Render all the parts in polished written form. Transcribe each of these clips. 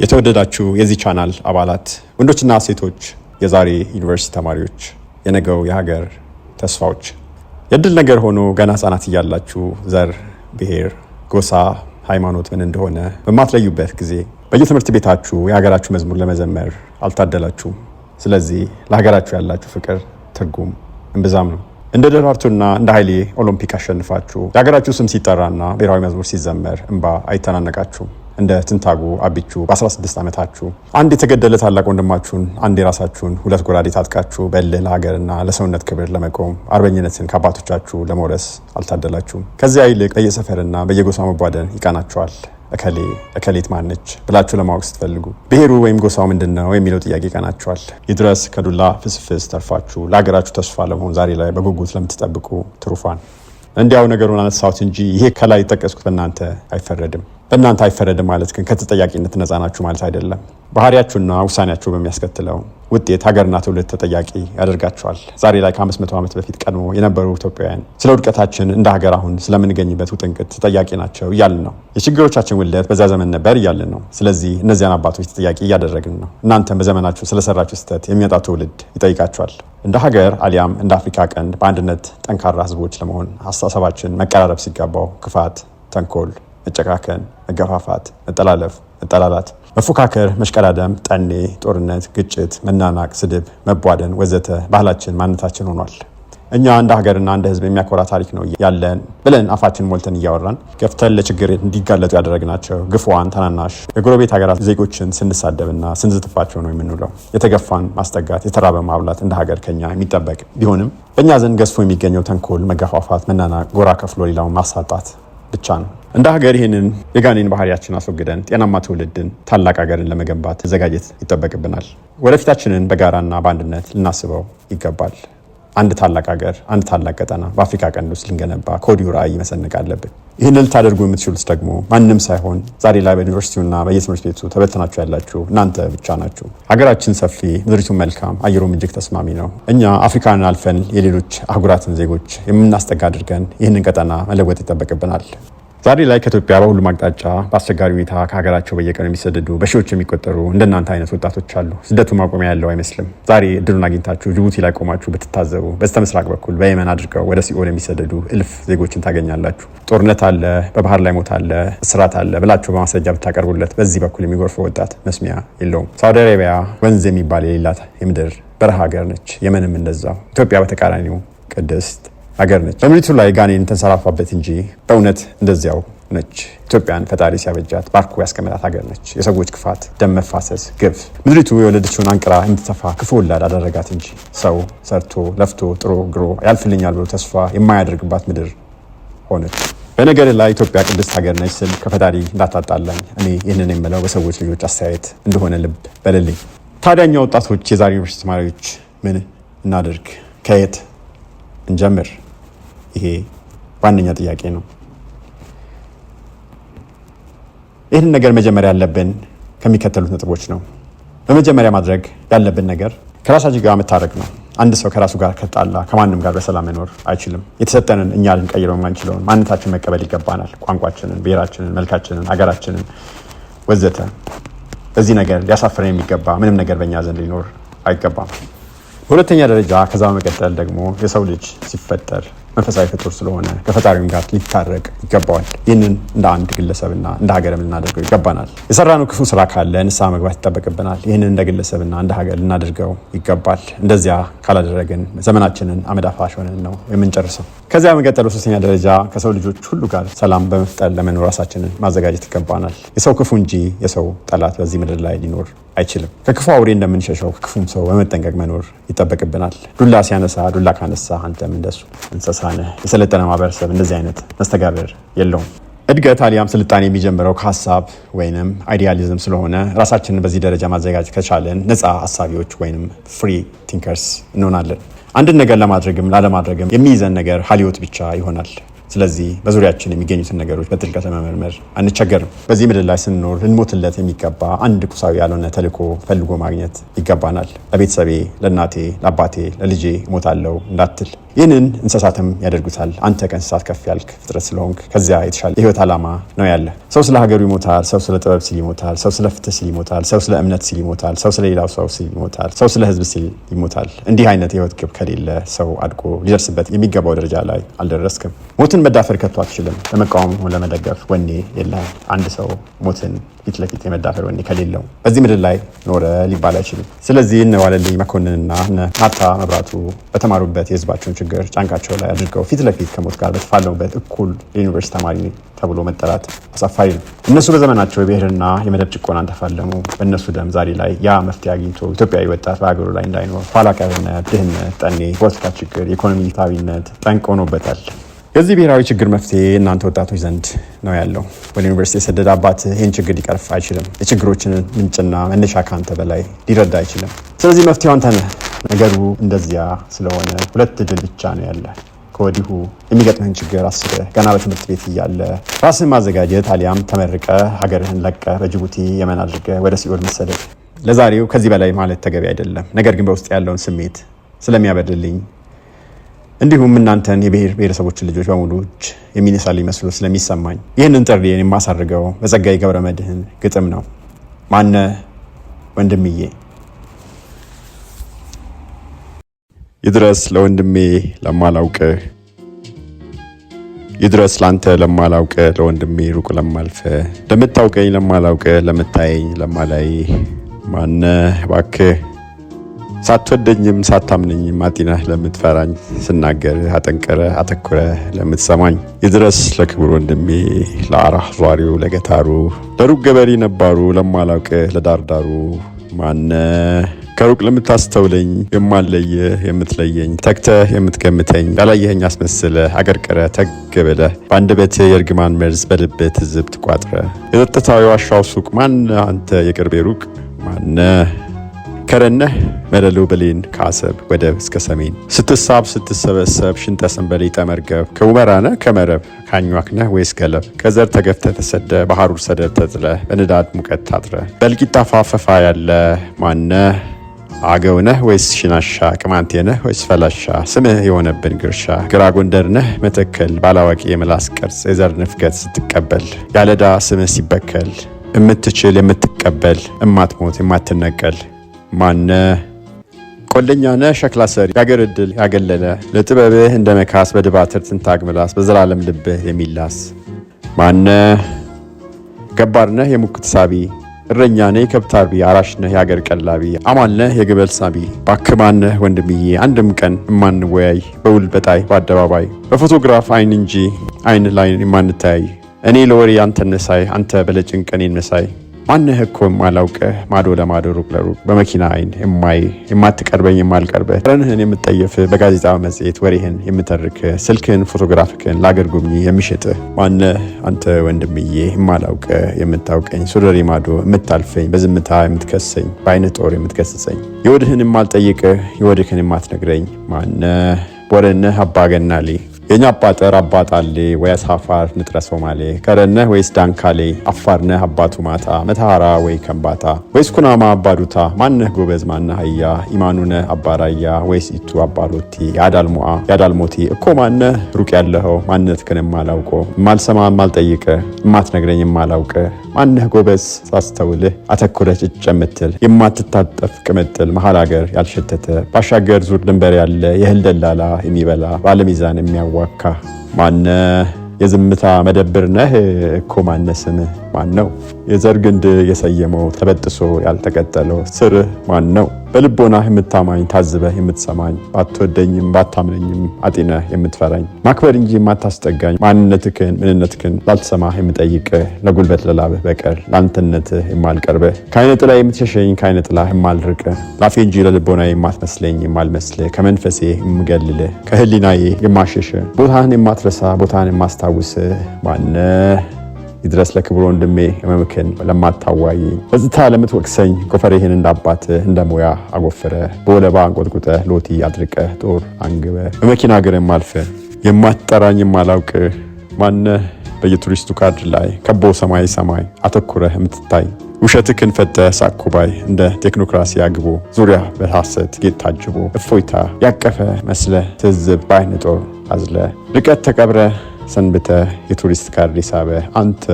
የተወደዳችሁ የዚህ ቻናል አባላት ወንዶችና ሴቶች፣ የዛሬ ዩኒቨርሲቲ ተማሪዎች፣ የነገው የሀገር ተስፋዎች፣ የድል ነገር ሆኖ ገና ህጻናት እያላችሁ ዘር፣ ብሔር፣ ጎሳ፣ ሃይማኖት ምን እንደሆነ በማትለዩበት ጊዜ በየትምህርት ቤታችሁ የሀገራችሁ መዝሙር ለመዘመር አልታደላችሁም። ስለዚህ ለሀገራችሁ ያላችሁ ፍቅር ትርጉም እምብዛም ነው። እንደ ደራርቱና እንደ ኃይሌ ኦሎምፒክ አሸንፋችሁ የሀገራችሁ ስም ሲጠራና ብሔራዊ መዝሙር ሲዘመር እንባ አይተናነቃችሁም። እንደ ትንታጉ አቢቹ በ16 ዓመታችሁ አንድ የተገደለ ታላቅ ወንድማችሁን አንድ የራሳችሁን ሁለት ጎራዴ ታጥቃችሁ በእልህ ለሀገርና ለሰውነት ክብር ለመቆም አርበኝነትን ከአባቶቻችሁ ለመውረስ አልታደላችሁም። ከዚያ ይልቅ በየሰፈርና በየጎሳ መቧደን ይቃናችኋል። እከሌት ማነች ብላችሁ ለማወቅ ስትፈልጉ ብሔሩ ወይም ጎሳው ምንድነው የሚለው ጥያቄ ይቀናችኋል። ይድረስ ከዱላ ፍስፍስ ተርፋችሁ ለሀገራችሁ ተስፋ ለመሆን ዛሬ ላይ በጉጉት ለምትጠብቁ ትሩፋን፣ እንዲያው ነገሩን አነሳሁት እንጂ ይሄ ከላይ የጠቀስኩት በእናንተ አይፈረድም። በእናንተ አይፈረድም ማለት ግን ከተጠያቂነት ነፃ ናችሁ ማለት አይደለም። ባህሪያችሁና ውሳኔያችሁ በሚያስከትለው ውጤት ሀገርና ትውልድ ተጠያቂ ያደርጋቸዋል። ዛሬ ላይ ከ500 ዓመት በፊት ቀድሞ የነበሩ ኢትዮጵያውያን ስለ ውድቀታችን እንደ ሀገር አሁን ስለምንገኝበት ውጥንቅጥ ተጠያቂ ናቸው እያልን ነው። የችግሮቻችን ውልደት በዛ ዘመን ነበር እያልን ነው። ስለዚህ እነዚያን አባቶች ተጠያቂ እያደረግን ነው። እናንተም በዘመናችሁ ስለሰራችሁ ስህተት የሚመጣ ትውልድ ይጠይቃቸዋል። እንደ ሀገር አሊያም እንደ አፍሪካ ቀንድ በአንድነት ጠንካራ ህዝቦች ለመሆን አስተሳሰባችን መቀራረብ ሲገባው ክፋት፣ ተንኮል፣ መጨካከን፣ መገፋፋት፣ መጠላለፍ፣ መጠላላት፣ መፎካከር፣ መሽቀዳደም፣ ጠኔ፣ ጦርነት፣ ግጭት፣ መናናቅ፣ ስድብ፣ መቧደን ወዘተ ባህላችን ማንነታችን ሆኗል። እኛ እንደ ሀገርና እንደ ህዝብ የሚያኮራ ታሪክ ነው ያለን ብለን አፋችን ሞልተን እያወራን ገፍተን ለችግር እንዲጋለጡ ያደረግናቸው ግፉዋን ታናናሽ የጎረቤት ሀገራት ዜጎችን ስንሳደብና ስንዝትባቸው ነው የምንውለው። የተገፋን ማስጠጋት፣ የተራበ ማብላት እንደ ሀገር ከኛ የሚጠበቅ ቢሆንም በእኛ ዘንድ ገዝፎ የሚገኘው ተንኮል፣ መገፋፋት፣ መናናቅ፣ ጎራ ከፍሎ ሌላውን ማሳጣት ብቻ ነው። እንደ ሀገር ይህንን የጋኔን ባህሪያችን አስወግደን ጤናማ ትውልድን፣ ታላቅ ሀገርን ለመገንባት መዘጋጀት ይጠበቅብናል። ወደፊታችንን በጋራና በአንድነት ልናስበው ይገባል። አንድ ታላቅ ሀገር፣ አንድ ታላቅ ቀጠና በአፍሪካ ቀንድ ውስጥ ልንገነባ ከወዲሁ ራዕይ መሰነቅ አለብን። ይህንን ልታደርጉ የምትችሉት ደግሞ ማንም ሳይሆን ዛሬ ላይ በዩኒቨርሲቲውና በየትምህርት ቤቱ ተበትናችሁ ያላችሁ እናንተ ብቻ ናችሁ። ሀገራችን ሰፊ፣ ምድሪቱን መልካም፣ አየሩም እጅግ ተስማሚ ነው። እኛ አፍሪካንን አልፈን የሌሎች አህጉራትን ዜጎች የምናስጠጋ አድርገን ይህንን ቀጠና መለወጥ ይጠበቅብናል። ዛሬ ላይ ከኢትዮጵያ በሁሉም አቅጣጫ በአስቸጋሪ ሁኔታ ከሀገራቸው በየቀኑ የሚሰደዱ በሺዎች የሚቆጠሩ እንደናንተ አይነት ወጣቶች አሉ። ስደቱ ማቆሚያ ያለው አይመስልም። ዛሬ እድሉን አግኝታችሁ ጅቡቲ ላይ ቆማችሁ ብትታዘቡ በስተ ምስራቅ በኩል በየመን አድርገው ወደ ሲኦል የሚሰደዱ እልፍ ዜጎችን ታገኛላችሁ። ጦርነት አለ፣ በባህር ላይ ሞት አለ፣ እስራት አለ ብላችሁ በማስረጃ ብታቀርቡለት በዚህ በኩል የሚጎርፈው ወጣት መስሚያ የለውም። ሳውዲ አረቢያ ወንዝ የሚባል የሌላት የምድር በረሃ ሀገር ነች። የመንም እንደዛው። ኢትዮጵያ በተቃራኒው ቅድስት ሀገር ነች። በምድሪቱ ላይ ጋኔን ተንሰራፋበት እንጂ በእውነት እንደዚያው ነች። ኢትዮጵያን ፈጣሪ ሲያበጃት ባርኮ ያስቀመጣት ሀገር ነች። የሰዎች ክፋት፣ ደም መፋሰስ፣ ግፍ ምድሪቱ የወለደችውን አንቅራ የምትተፋ ክፉ ወላድ አደረጋት እንጂ ሰው ሰርቶ ለፍቶ ጥሮ ግሮ ያልፍልኛል ብሎ ተስፋ የማያደርግባት ምድር ሆነች። በነገር ላይ ኢትዮጵያ ቅድስት ሀገር ነች ስል ከፈጣሪ እንዳታጣላኝ እኔ ይህንን የምለው በሰዎች ልጆች አስተያየት እንደሆነ ልብ በልልኝ። ታዲያ እኛ ወጣቶች፣ የዛሬ ዩኒቨርሲቲ ተማሪዎች ምን እናድርግ? ከየት እንጀምር? ይሄ ዋነኛ ጥያቄ ነው። ይህን ነገር መጀመሪያ ያለብን ከሚከተሉት ነጥቦች ነው። በመጀመሪያ ማድረግ ያለብን ነገር ከራሳችን ጋር መታረቅ ነው። አንድ ሰው ከራሱ ጋር ከጣላ ከማንም ጋር በሰላም መኖር አይችልም። የተሰጠንን እኛ ልንቀይረው የማንችለውን ማንነታችን መቀበል ይገባናል። ቋንቋችንን፣ ብሔራችንን፣ መልካችንን፣ ሀገራችንን ወዘተ። በዚህ ነገር ሊያሳፍረን የሚገባ ምንም ነገር በእኛ ዘንድ ሊኖር አይገባም። በሁለተኛ ደረጃ ከዛ በመቀጠል ደግሞ የሰው ልጅ ሲፈጠር መንፈሳዊ ፍጡር ስለሆነ ከፈጣሪም ጋር ሊታረቅ ይገባዋል። ይህንን እንደ አንድ ግለሰብና እንደ ሀገርም ልናደርገው ይገባናል። የሰራነው ክፉ ስራ ካለ ንስሐ መግባት ይጠበቅብናል። ይህንን እንደ ግለሰብና እንደ ሀገር ልናደርገው ይገባል። እንደዚያ ካላደረግን ዘመናችንን አመድ አፋሽ ሆነን ነው የምንጨርሰው። ከዚያ በመቀጠል በሶስተኛ ደረጃ ከሰው ልጆች ሁሉ ጋር ሰላም በመፍጠር ለመኖር ራሳችንን ማዘጋጀት ይገባናል። የሰው ክፉ እንጂ የሰው ጠላት በዚህ ምድር ላይ ሊኖር አይችልም። ከክፉ አውሬ እንደምንሸሸው ከክፉም ሰው በመጠንቀቅ መኖር ይጠበቅብናል። ዱላ ሲያነሳ ዱላ ካነሳ አንተም እንደሱ እንስሳ ነህ። የሰለጠነ ማህበረሰብ እንደዚህ አይነት መስተጋብር የለውም። እድገት አሊያም ስልጣኔ የሚጀምረው ከሀሳብ ወይንም አይዲያሊዝም ስለሆነ ራሳችንን በዚህ ደረጃ ማዘጋጀት ከቻለን ነፃ ሀሳቢዎች ወይንም ፍሪ ቲንከርስ እንሆናለን። አንድን ነገር ለማድረግም ላለማድረግም የሚይዘን ነገር ሀልዮት ብቻ ይሆናል። ስለዚህ በዙሪያችን የሚገኙትን ነገሮች በጥልቀት ለመመርመር አንቸገርም። በዚህ ምድር ላይ ስንኖር ልንሞትለት የሚገባ አንድ ቁሳዊ ያልሆነ ተልዕኮ ፈልጎ ማግኘት ይገባናል። ለቤተሰቤ፣ ለእናቴ፣ ለአባቴ፣ ለልጄ እሞታለሁ እንዳትል። ይህንን እንስሳትም ያደርጉታል። አንተ ከእንስሳት ከፍ ያልክ ፍጥረት ስለሆንክ ከዚያ የተሻለ የህይወት ዓላማ ነው ያለ። ሰው ስለ ሀገሩ ይሞታል። ሰው ስለ ጥበብ ሲል ይሞታል። ሰው ስለ ፍትህ ሲል ይሞታል። ሰው ስለ እምነት ሲል ይሞታል። ሰው ስለ ሌላው ሰው ሲል ይሞታል። ሰው ስለ ህዝብ ሲል ይሞታል። እንዲህ አይነት የህይወት ግብ ከሌለ ሰው አድጎ ሊደርስበት የሚገባው ደረጃ ላይ አልደረስክም። ሞትን መዳፈር ከቶ አትችልም። ለመቃወም ሆነ ለመደገፍ ወኔ የለህም። አንድ ሰው ሞትን ፊት ለፊት የመዳፈር ወኔ ከሌለው በዚህ ምድር ላይ ኖረ ሊባል አይችልም። ስለዚህ እነ ዋለልኝ መኮንንና እነ ናታ መብራቱ በተማሩበት የህዝባቸውን ችግር ጫንቃቸው ላይ አድርገው ፊት ለፊት ከሞት ጋር በተፋለሙበት እኩል የዩኒቨርሲቲ ተማሪ ተብሎ መጠራት አሳፋሪ ነው። እነሱ በዘመናቸው የብሔርና የመደብ ጭቆናን ተፋለሙ። በእነሱ ደም ዛሬ ላይ ያ መፍትሄ አግኝቶ ኢትዮጵያዊ ወጣት በሀገሩ ላይ እንዳይኖር ኋላ ቀርነት፣ ድህነት፣ ጠኔ፣ ፖለቲካ ችግር፣ ኢኮኖሚ ታዊነት ጠንቅ ሆኖበታል። የዚህ ብሔራዊ ችግር መፍትሄ እናንተ ወጣቶች ዘንድ ነው ያለው። ወደ ዩኒቨርሲቲ የሰደደ አባት ይህን ችግር ሊቀርፍ አይችልም። የችግሮችን ምንጭና መነሻ ከአንተ በላይ ሊረዳ አይችልም። ስለዚህ መፍትሄው አንተ ነህ። ነገሩ እንደዚያ ስለሆነ ሁለት እድል ብቻ ነው ያለ። ከወዲሁ የሚገጥምህን ችግር አስበህ ገና በትምህርት ቤት እያለ ራስህን ማዘጋጀት፣ አሊያም ተመርቀህ ሀገርህን ለቀህ በጅቡቲ የመን አድርገህ ወደ ሲኦል መሰደድ። ለዛሬው ከዚህ በላይ ማለት ተገቢ አይደለም። ነገር ግን በውስጥ ያለውን ስሜት ስለሚያበርድልኝ እንዲሁም እናንተን የብሔር ብሔረሰቦችን ልጆች በሙሉ እጅ የሚነሳልኝ መስሎ ስለሚሰማኝ ይህንን ጥሪዬን የማሳርገው በጸጋዬ ገብረመድህን ግጥም ነው። ማነህ ወንድምዬ። ይድረስ ለወንድሜ ለማላውቅህ፣ ይድረስ ላንተ ለማላውቅህ፣ ለወንድሜ ሩቅ ለማልፈህ፣ ለምታውቀኝ ለማላውቅህ፣ ለምታየኝ ለማላይ። ማነህ እባክህ ሳትወደኝም ሳታምነኝም አጢነህ ለምትፈራኝ፣ ስናገርህ አጠንቅረህ አተኩረህ ለምትሰማኝ። ይድረስ ለክቡር ወንድሜ ለአራህ ዟሪው ለገታሩ፣ ለሩቅ ገበሬ ነባሩ ለማላውቅህ ለዳርዳሩ። ማነህ ከሩቅ ለምታስተውለኝ የማለየህ የምትለየኝ፣ ተግተህ የምትገምተኝ፣ ያላየኸኝ አስመስለህ አቀርቅረህ ተግ ብለህ በአንደበትህ የእርግማን መርዝ በልብህ ትዝብት ቋጥረህ የጸጥታው የዋሻው ሱቅ ማነህ አንተ የቅርቤ ሩቅ። ማነህ ከረነህ መለሎ በሌን ከአሰብ ወደብ እስከ ሰሜን ስትሳብ ስትሰበሰብ ሽንጠ ሰንበሌጠ መርገብ ከውመራነህ ከመረብ ካኟክነህ ወይስ ገለብ ከዘር ተገፍተህ ተሰደ በሐሩር ሰደር ተጥለህ በንዳድ ሙቀት ታጥረህ በእልቂት አፋፈፋ ያለ። ማነህ አገው ነህ ወይስ ሽናሻ ቅማንቴ ነህ ወይስ ፈላሻ ስምህ የሆነብን ግርሻ ግራ ጎንደር ነህ መተከል ባላዋቂ የምላስ ቅርጽ የዘር ንፍገት ስትቀበል ያለዳ ስምህ ሲበከል የምትችል የምትቀበል እማትሞት የማትነቀል። ማነህ ቆለኛ ነህ ሸክላ ሰሪ ያገር ዕድል ያገለለ ለጥበብህ እንደ መካስ በድባትር ትንታግ ምላስ በዘላለም ልብህ የሚላስ። ማነህ ገባር ነህ የሙክት ሳቢ እረኛ ነህ የከብት አርቢ አራሽ ነህ የአገር ቀላቢ አማል ነህ የግበል ሳቢ። እባክህ ማነህ ወንድምዬ አንድም ቀን የማንወያይ በውል በጣይ በአደባባይ በፎቶግራፍ አይን እንጂ አይን ላይ የማንተያይ እኔ ለወሬ አንተ ነሳይ አንተ በለጭንቅ እኔን መሳይ። ማነህ እኮ የማላውቅህ ማዶ ለማዶ ሩቅ ለሩቅ በመኪና አይን የማይ የማትቀርበኝ የማልቀርብህ ረንህን የምትጠየፍ በጋዜጣ መጽሔት ወሬህን የምተርክ ስልክህን ፎቶግራፍክን ለአገር ጉብኚ የሚሸጥህ። ማነህ አንተ ወንድምዬ የማላውቅህ የምታውቀኝ ሱረሪ ማዶ የምታልፈኝ በዝምታ የምትከሰኝ በአይነት ጦር የምትገስጸኝ የወድህን የማልጠይቅህ የወድህን የማትነግረኝ። ማነህ ቦረነህ አባገናሌ የኛ አባጠር አባጣሌ ወይስ አፋር ንጥረ ሶማሌ ከረነህ ወይስ ዳንካሌ አፋርነህ አባቱ ማታ መታሃራ ወይ ከምባታ ወይስ ኩናማ አባዱታ። ማነህ ጎበዝ ማነህ አያ ኢማኑነህ አባራያ ወይስ ኢቱ አባሎቲ ያዳልሙአ ያዳልሞቲ እኮ። ማነህ ሩቅ ያለኸው ማንነትህን የማላውቀው የማልሰማ የማልጠይቅህ የማትነግረኝ የማላውቅህ። ማነህ ጎበዝ ሳስተውልህ አተኩረህ ጭጭ የምትል የማትታጠፍ ቅምጥል መሀል ሀገር ያልሸተተ ባሻገር ዙር ድንበር ያለ የእህል ደላላ የሚበላ ባለሚዛን የሚያዋካ። ማነህ የዝምታ መደብር ነህ እኮ። ማነህ ስምህ ማን ነው? የዘር ግንድ የሰየመው ተበጥሶ ያልተቀጠለው ስርህ ማን ነው? በልቦናህ የምታማኝ ታዝበህ የምትሰማኝ ባትወደኝም ባታምነኝም አጢነህ የምትፈራኝ ማክበር እንጂ የማታስጠጋኝ ማንነትህን ምንነትህን ላልተሰማህ የምጠይቅህ ለጉልበት ለላብህ በቀር ለአንተነትህ የማልቀርብህ ከዓይነ ጥላ የምትሸሸኝ ከዓይነ ጥላህ የማልርቅህ ላፌ እንጂ ለልቦናዬ የማትመስለኝ የማልመስልህ ከመንፈሴ የምገልልህ ከህሊናዬ የማሸሽህ ቦታህን የማትረሳ ቦታህን የማስታውስህ። ማነህ ይድረስ ለክቡር ወንድሜ ህመምክን ለማታዋየኝ በዝታ ለምትወቅሰኝ ጎፈሬህን እንዳባትህ እንደ ሞያ አጎፍረህ በወለባ አንቆጥቁጠህ ሎቲ አድርቀህ ጦር አንግበህ በመኪና እግርም አልፈህ የማትጠራኝ የማላውቅ ማነህ? በየቱሪስቱ ካርድ ላይ ከቦ ሰማይ ሰማይ አተኩረህ የምትታይ ውሸትክን ፈተህ ሳኩባይ እንደ ቴክኖክራሲ አግቦ ዙሪያ በሐሰት ጌጥ ታጅቦ እፎይታ ያቀፈ መስለህ ትዝብ በአይነ ጦር አዝለ ርቀት ተቀብረ ሰንብተ የቱሪስት ካርድ ሳበ አንተ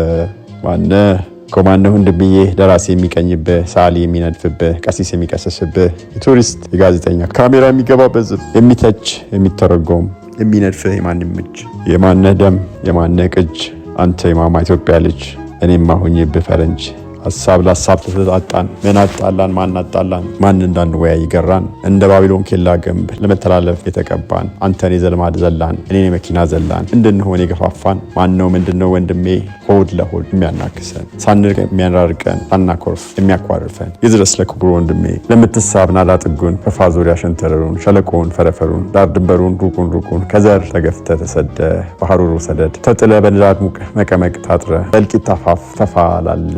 ማነህ? ኮማነሁ እንድብዬ ደራሲ የሚቀኝብህ ሰዓሊ የሚነድፍብህ ቀሲስ የሚቀሰስብህ የቱሪስት የጋዜጠኛ ካሜራ የሚገባበት የሚተች የሚተረጎም የሚነድፍህ የማንም እጅ የማነህ ደም የማነህ ቅጅ አንተ የማማ ኢትዮጵያ ልጅ እኔም አሁኝብህ ፈረንጅ ሐሳብ ለሐሳብ ተጣጣን ምን አጣላን ማን አጣላን ማን እንዳንወያይ ገራን እንደ ባቢሎን ኬላ ግንብ ለመተላለፍ የተቀባን አንተን የዘልማድ ዘላን እኔን የመኪና ዘላን እንድንሆን የገፋፋን ማን ነው ምንድነው ወንድሜ ሆድ ለሆድ የሚያናክሰን ሳንርቅ የሚያራርቀን ሳናኮርፍ የሚያኳርፈን ይድረስ ለክቡር ወንድሜ ለምትሳብ ናዳ ጥጉን ፈፋ ዙሪያ ሸንተረሩን ሸለቆውን ፈረፈሩን ዳር ድንበሩን ሩቁን ከዘር ተገፍተ ተሰደ ባህሩሩ ሰደድ ተጥለ በንዳድ ሙቅ መቀመቅ ታጥረ በእልቂት ታፋፍ ተፋ ላለ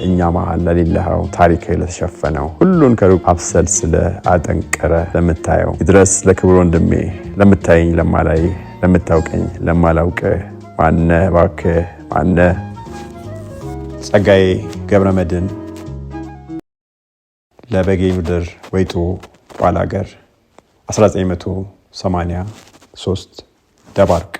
እኛ መሃል ለሌለኸው ታሪክ ለተሸፈነው ሁሉን ከሩቅ አብሰልስለ አጠንቀረ ለምታየው ይድረስ ለክብር ወንድሜ ለምታየኝ ለማላይ ለምታውቀኝ ለማላውቅ ማነ እባክህ ማነ። ጸጋዬ ገብረመድህን ለበጌ ምድር ወይጦ ባላገር 1983 ደባርቅ